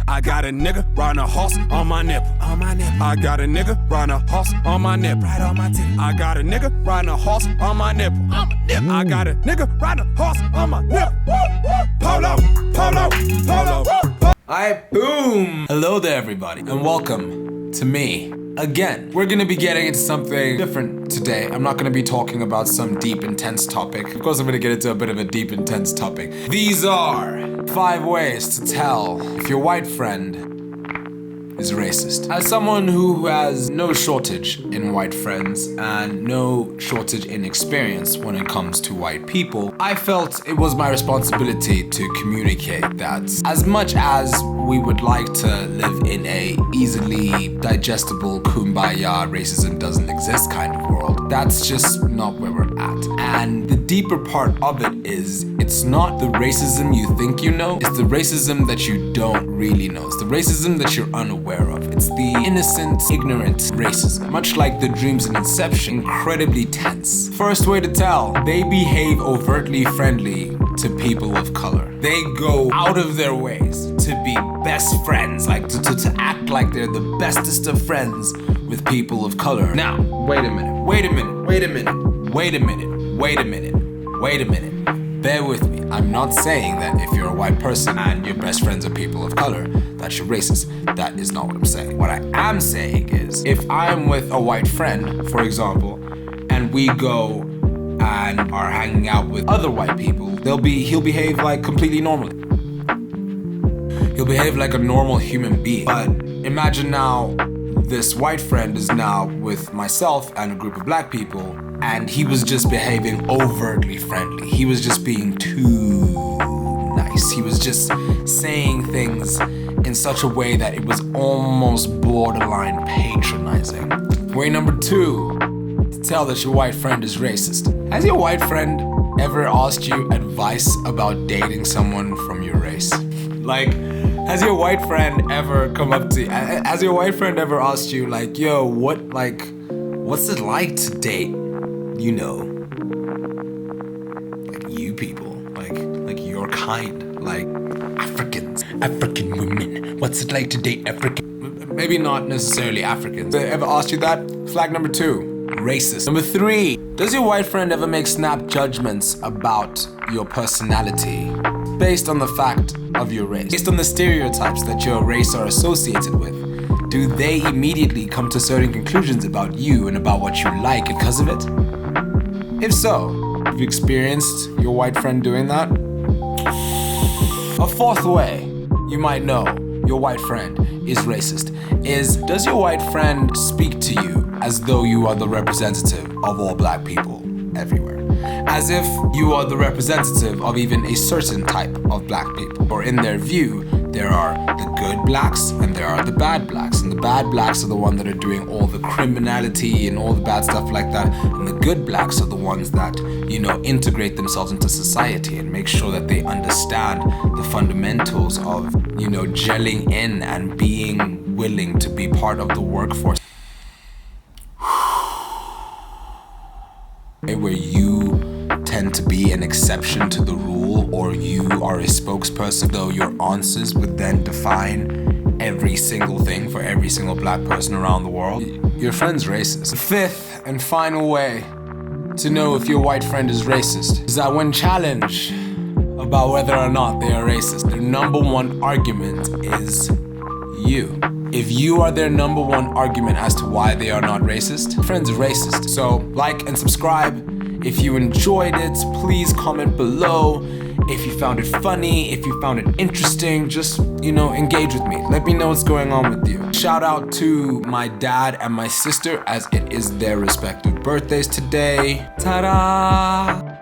I got a nigga riding a horse on my nipple. I got a nigga riding a horse on my nipple. Right on my tip. I got a nigga riding a horse on my nipple. I got a nigga riding a horse on my nipple. Polo, polo, polo. Alright, boom! Hello there, everybody, and welcome to me. Again, we're gonna be getting into something different today. I'm not gonna be talking about some deep, intense topic. Of course, I'm gonna get into a bit of a deep, intense topic. These are 5 ways to tell if your white friend is racist. As someone who has no shortage in white friends and no shortage in experience when it comes to white people, I felt it was my responsibility to communicate that as much as we would like to live in a easily digestible kumbaya racism doesn't exist kind of world, that's just not where we're at. And the deeper part of it is, it's not the racism you think you know, it's the racism that you don't really know. It's the racism that you're unaware of. It's the innocent, ignorant racism. Much like the dreams in Inception, incredibly tense. First way to tell, they behave overtly friendly to people of color. They go out of their ways to be best friends, like to act like they're the bestest of friends with people of color. Now, wait a minute. Bear with me. I'm not saying that if you're a white person and your best friends are people of color, that you're racist. That is not what I'm saying. What I am saying is, if I'm with a white friend, for example, and we go and are hanging out with other white people, he'll behave like completely normally. He'll behave like a normal human being. But imagine now, this white friend is now with myself and a group of black people, and he was just behaving overtly friendly. He was just being too nice. He was just saying things in such a way that it was almost borderline patronizing. Way number 2, to tell that your white friend is racist. Has your white friend ever asked you advice about dating someone from your race? Like, has your white friend ever come up to you? Has your white friend ever asked you, like, yo, what's it like to date, you know, like you people, like your kind, like African women? What's it like to date African? Maybe not necessarily Africans. They ever asked you that? Flag number 2, racist. Number 3, does your white friend ever make snap judgments about your personality based on the fact of your race? Based on the stereotypes that your race are associated with? Do they immediately come to certain conclusions about you and about what you like because of it? If so, have you experienced your white friend doing that? A 4th way you might know your white friend is racist is, does your white friend speak to you as though you are the representative of all black people everywhere? As if you are the representative of even a certain type of black people. Or in their view, there are the good blacks and there are the bad blacks. And the bad blacks are the ones that are doing all the criminality and all the bad stuff like that. And the good blacks are the ones that, you know, integrate themselves into society and make sure that they understand the fundamentals of, you know, gelling in and being willing to be part of the workforce. Where you tend to be an exception to the rule, or you are a spokesperson, though your answers would then define every single thing for every single black person around the world. Your friend's racist. The 5th and final way to know if your white friend is racist is that when challenged about whether or not they are racist, their number 1 argument is you. If you are their number 1 argument as to why they are not racist, your friend's racist. So like and subscribe. If you enjoyed it, please comment below. If you found it funny, if you found it interesting, just, you know, engage with me. Let me know what's going on with you. Shout out to my dad and my sister, as it is their respective birthdays today. Ta-da!